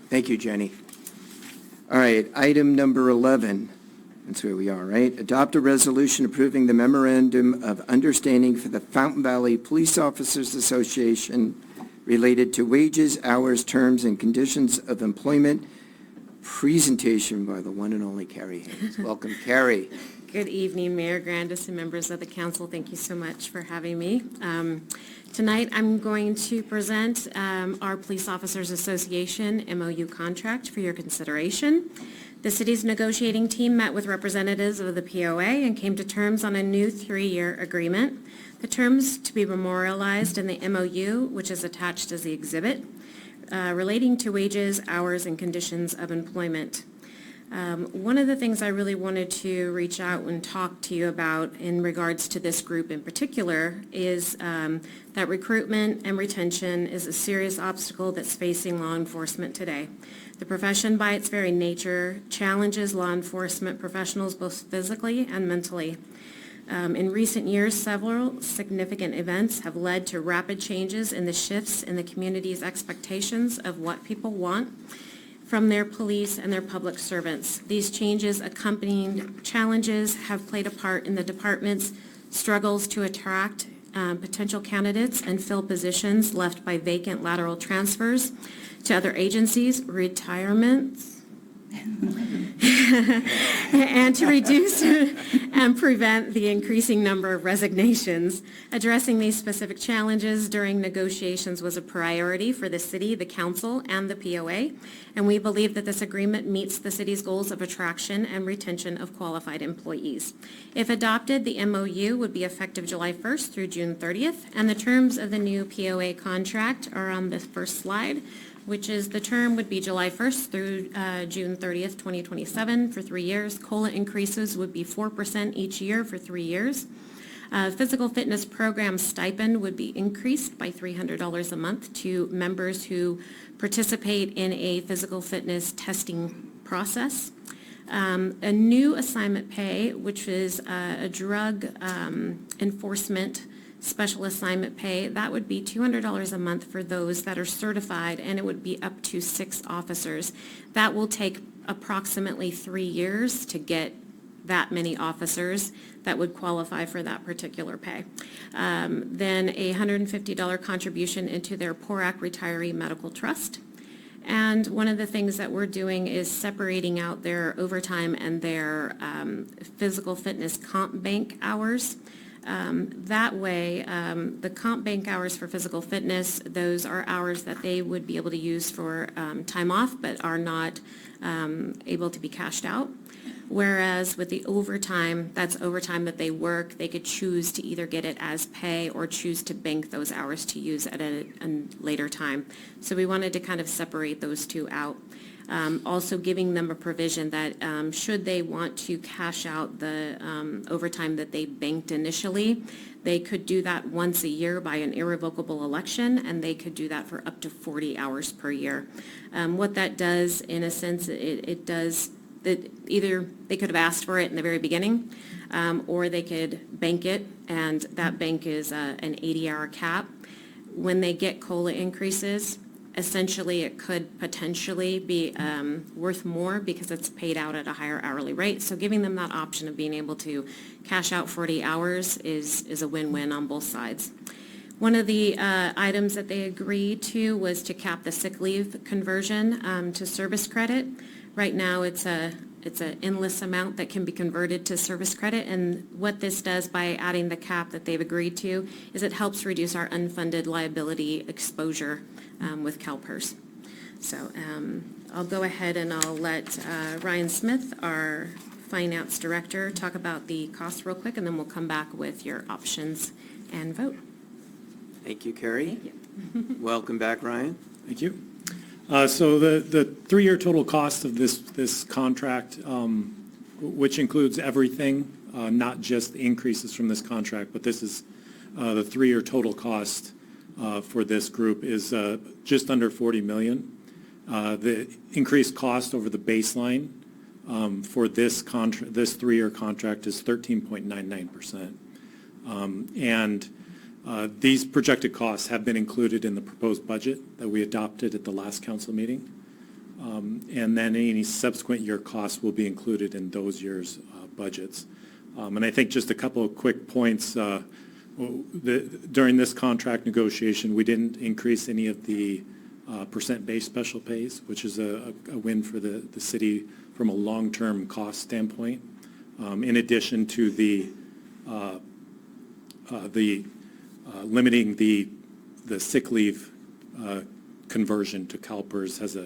Thank you, Jenny. All right, item number 11. That's where we are, right? Adopt a resolution approving the Memorandum of Understanding for the Fountain Valley Police Officers Association related to wages, hours, terms, and conditions of employment. Presentation by the one and only Carrie Hanes. Welcome, Carrie. Good evening, Mayor Grandis and members of the council. Thank you so much for having me. Tonight, I'm going to present our Police Officers Association MOU contract for your consideration. The city's negotiating team met with representatives of the POA and came to terms on a new 3-year agreement. The terms to be memorialized in the MOU, which is attached as the exhibit, relating to wages, hours, and conditions of employment. One of the things I really wanted to reach out and talk to you about in regards to this group in particular is that recruitment and retention is a serious obstacle that's facing law enforcement today. The profession, by its very nature, challenges law enforcement professionals both physically and mentally. In recent years, several significant events have led to rapid changes in the shifts in the community's expectations of what people want from their police and their public servants. These changes accompanying challenges have played a part in the department's struggles to attract potential candidates and fill positions left by vacant lateral transfers to other agencies, retirements, and to reduce and prevent the increasing number of resignations. Addressing these specific challenges during negotiations was a priority for the city, the council, and the POA, and we believe that this agreement meets the city's goals of attraction and retention of qualified employees. If adopted, the MOU would be effective July 1st through June 30th, and the terms of the new POA contract are on this first slide, which is the term would be July 1st through June 30th, 2027 for 3 years. COLA increases would be 4% each year for 3 years. Physical fitness program stipend would be increased by $300 a month to members who participate in a physical fitness testing process. A new assignment pay, which is a drug enforcement special assignment pay, that would be $200 a month for those that are certified, and it would be up to 6 officers. That will take approximately 3 years to get that many officers that would qualify for that particular pay. Then a $150 contribution into their PORAC Retiree Medical Trust. And one of the things that we're doing is separating out their overtime and their physical fitness comp bank hours. That way, the comp bank hours for physical fitness, those are hours that they would be able to use for time off but are not able to be cashed out. Whereas with the overtime, that's overtime that they work, they could choose to either get it as pay or choose to bank those hours to use at a later time. So we wanted to kind of separate those two out. Also giving them a provision that should they want to cash out the overtime that they banked initially, they could do that once a year by an irrevocable election, and they could do that for up to 40 hours per year. What that does, in a sense, it does that either they could have asked for it in the very beginning, or they could bank it, and that bank is an 80-hour cap. When they get COLA increases, essentially it could potentially be worth more because it's paid out at a higher hourly rate. So giving them that option of being able to cash out 40 hours is a win-win on both sides. One of the items that they agreed to was to cap the sick leave conversion to service credit. Right now it's an endless amount that can be converted to service credit, and what this does by adding the cap that they've agreed to is it helps reduce our unfunded liability exposure with CalPERS. So I'll go ahead and I'll let Ryan Smith, our finance director, talk about the cost real quick, and then we'll come back with your options and vote. Thank you, Carrie. Thank you. Welcome back, Ryan. Thank you. So the 3-year total cost of this contract, which includes everything, not just the increases from this contract, but this is the 3-year total cost for this group is just under $40 million. The increased cost over the baseline for this 3-year contract is 13.99%. And these projected costs have been included in the proposed budget that we adopted at the last council meeting. and then any subsequent year costs will be included in those years' budgets. And I think just a couple of quick points. During this contract negotiation, we didn't increase any of the percent-based special pays, which is a win for the city from a long-term cost standpoint. In addition to the limiting the sick leave conversion to CalPERS has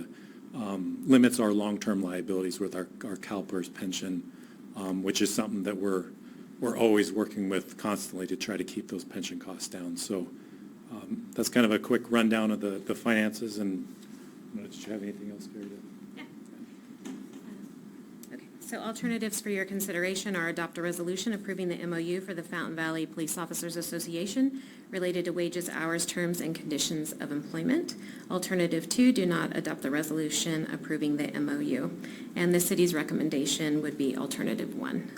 limits our long-term liabilities with our CalPERS pension, which is something that we're always working with constantly to try to keep those pension costs down. So that's kind of a quick rundown of the finances. And did you have anything else, Carrie? Okay, so alternatives for your consideration are adopt a resolution approving the MOU for the Fountain Valley Police Officers Association related to wages, hours, terms, and conditions of employment. Alternative 2, do not adopt the resolution approving the MOU. And the city's recommendation would be alternative 1.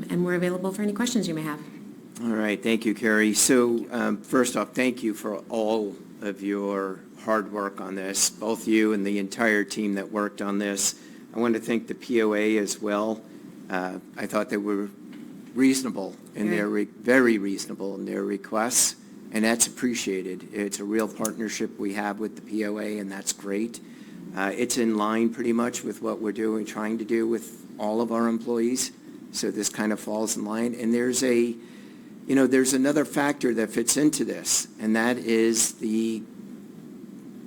And we're available for any questions you may have. All right, thank you, Carrie. So first off, thank you for all of your hard work on this, both you and the entire team that worked on this. I want to thank the POA as well. I thought they were reasonable in very reasonable in their requests, and that's appreciated. It's a real partnership we have with the POA, and that's great. It's in line pretty much with what we're trying to do with all of our employees. So this kind of falls in line. And there's another factor that fits into this, and that is the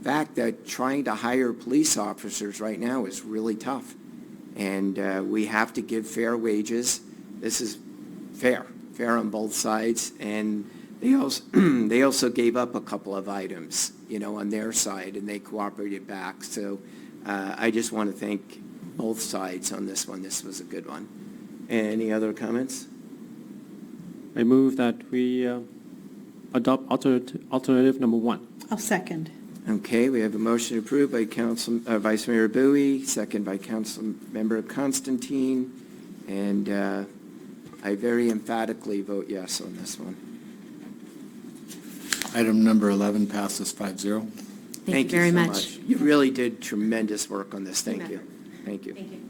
fact that trying to hire police officers right now is really tough. And we have to give fair wages. This is fair on both sides. And they also gave up a couple of items, on their side, and they cooperated back. So I just want to thank both sides on this one. This was a good one. Any other comments? I move that we adopt alternative number 1. I'll second. Okay, we have a motion approved by Vice Mayor Bowie, second by Council Member Constantine, and I very emphatically vote yes on this one. Item number 11 passes 5-0. Thank you very so much. You really did tremendous work on this. Thank you. Thank you. Thank you.